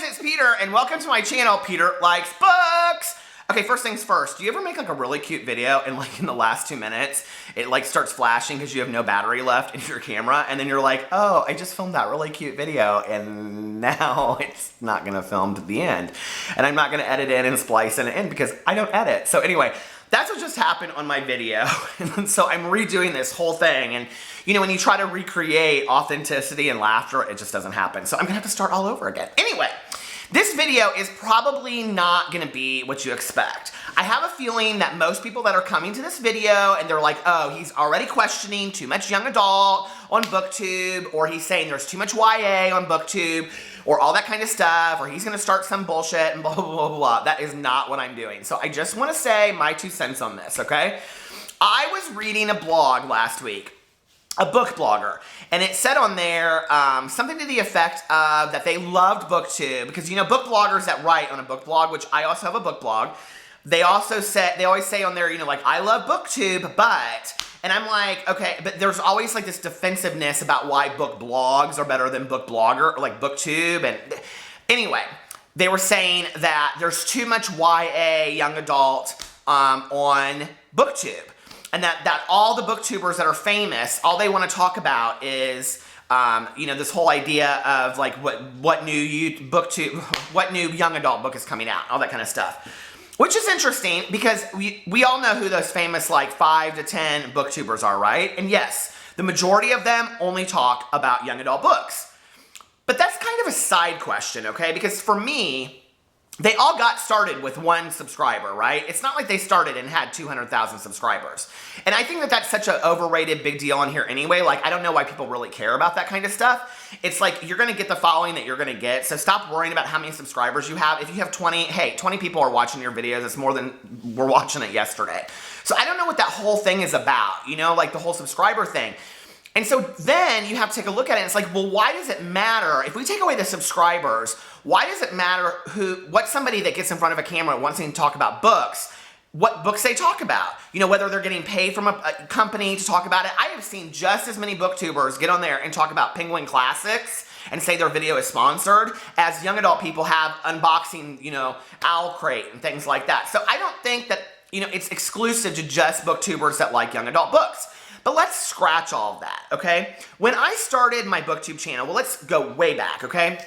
it's Peter, and welcome to my channel, Peter Likes Books! Okay, first things first, do you ever make like a really cute video and like in the last 2 minutes, it like starts flashing because you have no battery left in your camera, and then you're like, oh, I just filmed that really cute video, and now it's not gonna film to the end. And I'm not gonna edit in and splice it in because I don't edit. So anyway, that's what just happened on my video. And so I'm redoing this whole thing, and you know, when you try to recreate authenticity and laughter, it just doesn't happen. So I'm gonna have to start all over again. Anyway, this video is probably not gonna be what you expect. I have a feeling that most people that are coming to this video and they're like, oh, he's already questioning too much young adult on Booktube, or he's saying there's too much YA on Booktube, or all that kind of stuff, or he's gonna start some bullshit and blah, blah, blah, blah. That is not what I'm doing. So I just wanna say my 2 cents on this, okay? I was reading a blog last week, a book blogger, and it said on there something to the effect of that they loved Booktube, because you know, book bloggers that write on a book blog, which I also have a book blog, they always say on there, you know, like, I love Booktube, but, and I'm like, okay, but there's always like this defensiveness about why book blogs are better than book blogger, or like Booktube, and anyway, they were saying that there's too much YA, young adult, on Booktube. And that all the booktubers that are famous, all they want to talk about is, you know, this whole idea of like what new young adult book is coming out, all that kind of stuff. Which is interesting because we all know who those famous like 5 to 10 booktubers are, right? And yes, the majority of them only talk about young adult books. But that's kind of a side question, okay? Because for me, they all got started with 1 subscriber, right? It's not like they started and had 200,000 subscribers. And I think that that's such an overrated big deal on here anyway. Like, I don't know why people really care about that kind of stuff. It's like, you're gonna get the following that you're gonna get, so stop worrying about how many subscribers you have. If you have 20, hey, 20 people are watching your videos, it's more than were watching it yesterday. So I don't know what that whole thing is about, you know, like the whole subscriber thing. And so then you have to take a look at it, and it's like, well, why does it matter? If we take away the subscribers, why does it matter what somebody that gets in front of a camera wants to talk about books, what books they talk about? You know, whether they're getting paid from a company to talk about it. I have seen just as many booktubers get on there and talk about Penguin Classics and say their video is sponsored as young adult people have unboxing, you know, Owl Crate and things like that. So I don't think that, you know, it's exclusive to just booktubers that like young adult books. But let's scratch all of that, okay? When I started my Booktube channel, well, let's go way back, okay?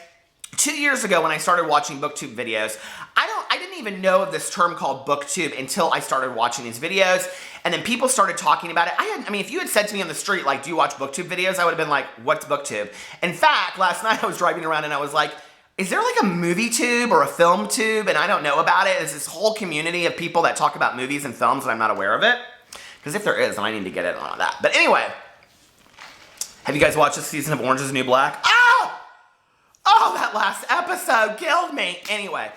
2 years ago when I started watching Booktube videos, I didn't even know of this term called Booktube until I started watching these videos, and then people started talking about it. I mean, if you had said to me on the street, like, do you watch Booktube videos? I would have been like, what's Booktube? In fact, last night I was driving around and I was like, is there like a movie tube or a film tube and I don't know about it? There's this whole community of people that talk about movies and films and I'm not aware of it. Because if there is, then I need to get in on that. But anyway, have you guys watched this season of Orange is the New Black? Oh! Oh, that last episode killed me. Anyway,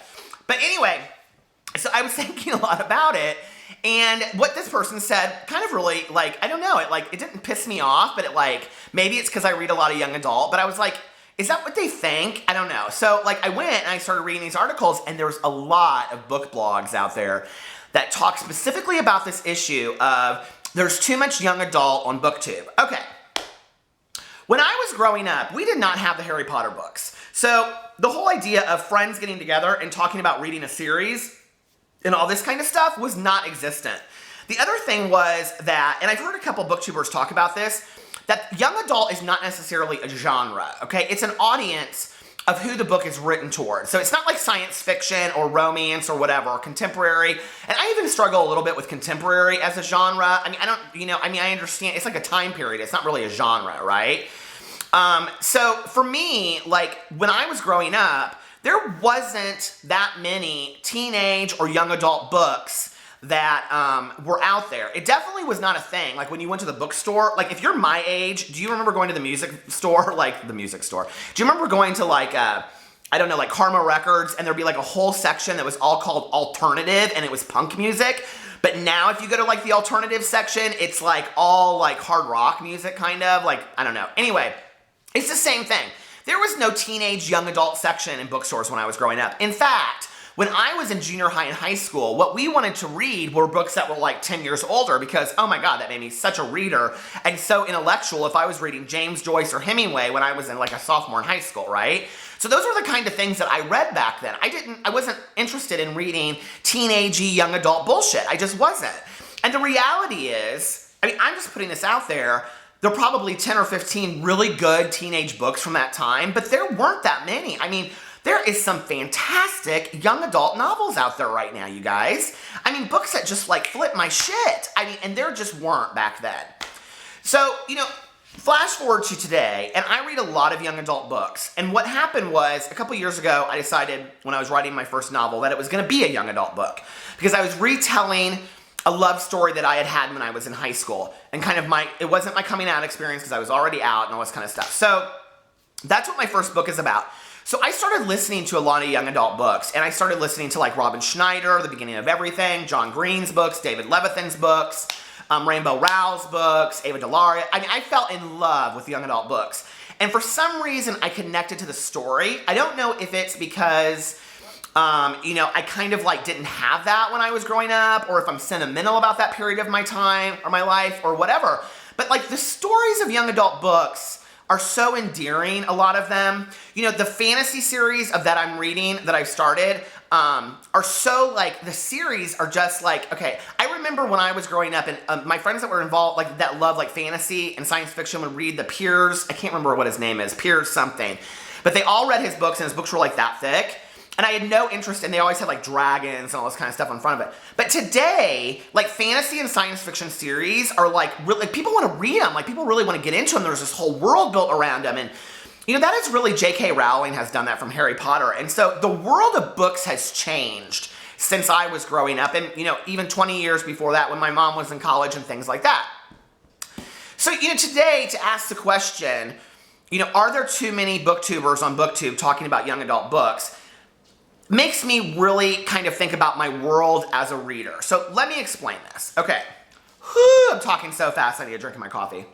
so I was thinking a lot about it, and what this person said kind of really, like, I don't know, it didn't piss me off, but it like, maybe it's because I read a lot of young adult, but I was like, is that what they think? I don't know. So like I went and I started reading these articles, and there's a lot of book blogs out there that talk specifically about this issue of there's too much young adult on Booktube. Okay. When I was growing up, we did not have the Harry Potter books. So the whole idea of friends getting together and talking about reading a series and all this kind of stuff was not existent. The other thing was that, and I've heard a couple booktubers talk about this, that young adult is not necessarily a genre, okay? It's an audience of who the book is written towards. So it's not like science fiction or romance or whatever, or contemporary. And I even struggle a little bit with contemporary as a genre. I mean, I understand, it's like a time period. It's not really a genre, right? So for me, like when I was growing up, there wasn't that many teenage or young adult books that were out there. It definitely was not a thing. Like when you went to the bookstore, like if you're my age, do you remember going to the music store? Like the music store. Do you remember going to like, I don't know, like Karma Records, and there'd be like a whole section that was all called alternative and it was punk music? But now if you go to like the alternative section, it's like all like hard rock music kind of, like, I don't know. Anyway, it's the same thing. There was no teenage young adult section in bookstores when I was growing up. In fact, when I was in junior high and high school, what we wanted to read were books that were like 10 years older because, oh my God, that made me such a reader and so intellectual if I was reading James Joyce or Hemingway when I was in like a sophomore in high school, right? So those were the kind of things that I read back then. I wasn't interested in reading teenagey young adult bullshit. I just wasn't. And the reality is, I mean, I'm just putting this out there, there are probably 10 or 15 really good teenage books from that time, but there weren't that many. I mean, there is some fantastic young adult novels out there right now, you guys. I mean, books that just like flip my shit. I mean, and there just weren't back then. So, you know, flash forward to today, and I read a lot of young adult books. And what happened was, a couple years ago, I decided when I was writing my first novel that it was going to be a young adult book. Because I was retelling a love story that I had had when I was in high school. And kind of it wasn't my coming out experience because I was already out and all this kind of stuff. So that's what my first book is about. So I started listening to a lot of young adult books, and I started listening to like Robin Schneider, The Beginning of Everything, John Green's books, David Levithan's books, Rainbow Rowell's books, Ava DeLaria. I mean, I fell in love with young adult books. And for some reason, I connected to the story. I don't know if it's because, you know, I kind of like didn't have that when I was growing up, or if I'm sentimental about that period of my time or my life or whatever. But like the stories of young adult books are so endearing, a lot of them. You know, the fantasy series of that I'm reading, that I've started, are so like, the series are just like, okay, I remember when I was growing up and my friends that were involved, like that love like fantasy and science fiction would read the Piers, I can't remember what his name is, Piers something, but they all read his books and his books were like that thick. And I had no interest, and they always had like dragons and all this kind of stuff in front of it. But today, like fantasy and science fiction series are like, really, like people want to read them. Like people really want to get into them. There's this whole world built around them. And you know, that is really J.K. Rowling has done that from Harry Potter. And so the world of books has changed since I was growing up. And, you know, even 20 years before that when my mom was in college and things like that. So, you know, today to ask the question, you know, are there too many booktubers on Booktube talking about young adult books? Makes me really kind of think about my world as a reader. So let me explain this. Okay. Whew, I'm talking so fast, I need a drink of my coffee.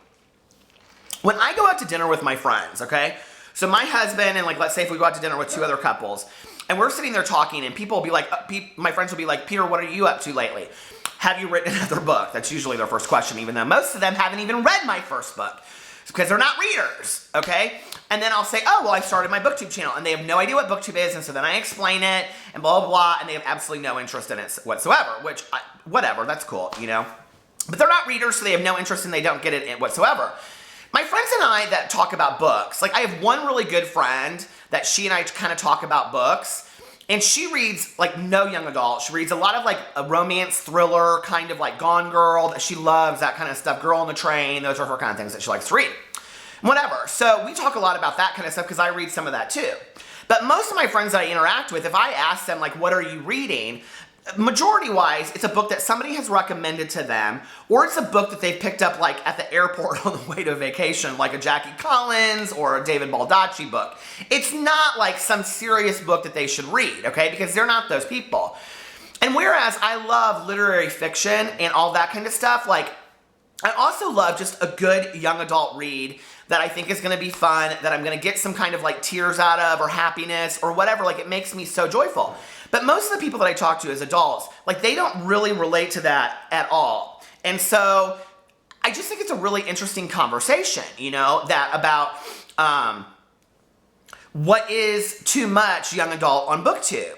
When I go out to dinner with my friends, okay? So my husband and like, let's say if we go out to dinner with two other couples, and we're sitting there talking, and people will be like, my friends will be like, Peter, what are you up to lately? Have you written another book? That's usually their first question, even though most of them haven't even read my first book. Because they're not readers, okay? And then I'll say, oh, well, I started my Booktube channel, and they have no idea what Booktube is, and so then I explain it, and blah, blah, blah, and they have absolutely no interest in it whatsoever, which, whatever, that's cool, you know? But they're not readers, so they have no interest, and they don't get it whatsoever. My friends and I that talk about books, like I have one really good friend that she and I kind of talk about books, and she reads like no young adult. She reads a lot of like a romance thriller, kind of like Gone Girl, that she loves, that kind of stuff. Girl on the Train, those are her kind of things that she likes to read. Whatever. So we talk a lot about that kind of stuff because I read some of that too. But most of my friends that I interact with, if I ask them like, what are you reading? Majority-wise, it's a book that somebody has recommended to them, or it's a book that they've picked up like at the airport on the way to vacation, like a Jackie Collins or a David Baldacci book. It's not like some serious book that they should read, okay? Because they're not those people. And whereas I love literary fiction and all that kind of stuff, like I also love just a good young adult read that I think is going to be fun, that I'm going to get some kind of like tears out of or happiness or whatever. Like it makes me so joyful. But most of the people that I talk to as adults, like they don't really relate to that at all. And so I just think it's a really interesting conversation, you know, that about what is too much young adult on Booktube.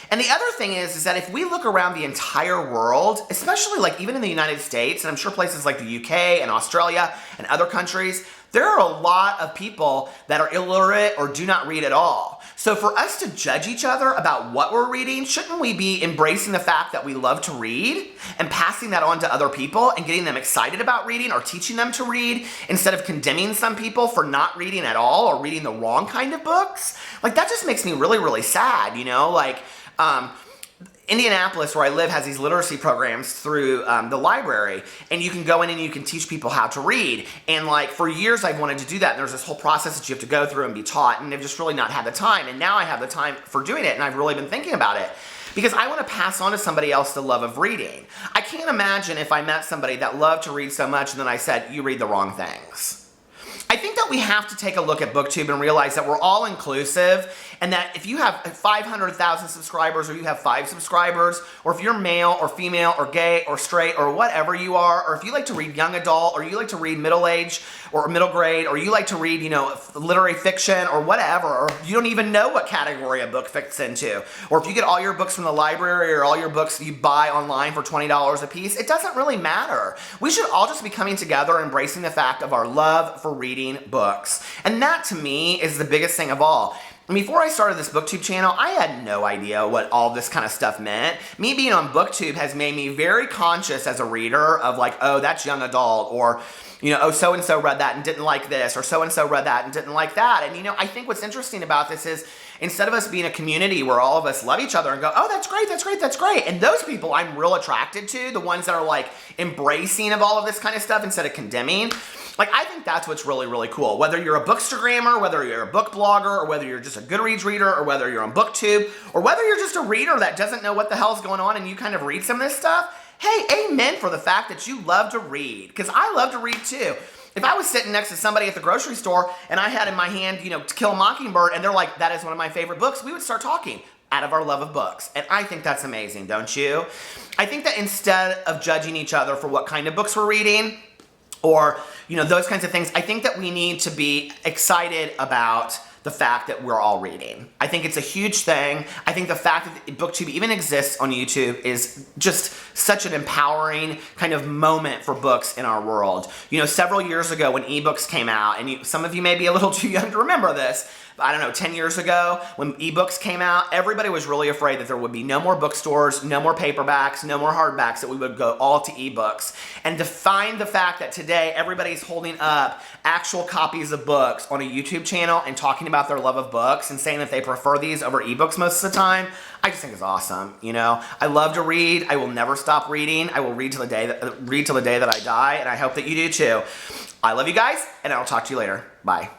And the other thing is that if we look around the entire world, especially like even in the United States, and I'm sure places like the UK and Australia and other countries, there are a lot of people that are illiterate or do not read at all. So for us to judge each other about what we're reading, shouldn't we be embracing the fact that we love to read and passing that on to other people and getting them excited about reading or teaching them to read instead of condemning some people for not reading at all or reading the wrong kind of books? Like that just makes me really, really sad, you know? Like, Indianapolis, where I live, has these literacy programs through the library, and you can go in and you can teach people how to read. And like for years I've wanted to do that, and there's this whole process that you have to go through and be taught, and I've just really not had the time. And now I have the time for doing it, and I've really been thinking about it because I want to pass on to somebody else the love of reading. I can't imagine if I met somebody that loved to read so much and then I said, you read the wrong things. I think that we have to take a look at Booktube and realize that we're all inclusive, and that if you have 500,000 subscribers, or you have 5 subscribers, or if you're male or female or gay or straight or whatever you are, or if you like to read young adult, or you like to read middle age or middle grade, or you like to read, you know, literary fiction or whatever, or you don't even know what category a book fits into, or if you get all your books from the library or all your books you buy online for $20 a piece, it doesn't really matter. We should all just be coming together, embracing the fact of our love for reading books. And that to me is the biggest thing of all. And before I started this Booktube channel, I had no idea what all this kind of stuff meant. Me being on Booktube has made me very conscious as a reader of like, oh, that's young adult, or, you know, oh, so-and-so read that and didn't like this, or so-and-so read that and didn't like that. And, you know, I think what's interesting about this is instead of us being a community where all of us love each other and go, oh, that's great, that's great, that's great. And those people I'm real attracted to, the ones that are like embracing of all of this kind of stuff instead of condemning. Like, I think that's what's really, really cool. Whether you're a bookstagrammer, whether you're a book blogger, or whether you're just a Goodreads reader, or whether you're on Booktube, or whether you're just a reader that doesn't know what the hell's going on and you kind of read some of this stuff, hey, amen for the fact that you love to read. Because I love to read too. If I was sitting next to somebody at the grocery store and I had in my hand, you know, To Kill a Mockingbird, and they're like, that is one of my favorite books, we would start talking out of our love of books. And I think that's amazing, don't you? I think that instead of judging each other for what kind of books we're reading, or, you know, those kinds of things, I think that we need to be excited about the fact that we're all reading. I think it's a huge thing. I think the fact that Booktube even exists on YouTube is just such an empowering kind of moment for books in our world. You know, several years ago when ebooks came out, and some of you may be a little too young to remember this, but I don't know, 10 years ago when ebooks came out, everybody was really afraid that there would be no more bookstores, no more paperbacks, no more hardbacks, that we would go all to ebooks. And to find the fact that today everybody's holding up actual copies of books on a YouTube channel and talking about their love of books and saying that they prefer these over ebooks most of the time, I just think it's awesome. You know, I love to read. I will never stop reading. I will read till the day that I die, and I hope that you do too. I love you guys, and I'll talk to you later. Bye.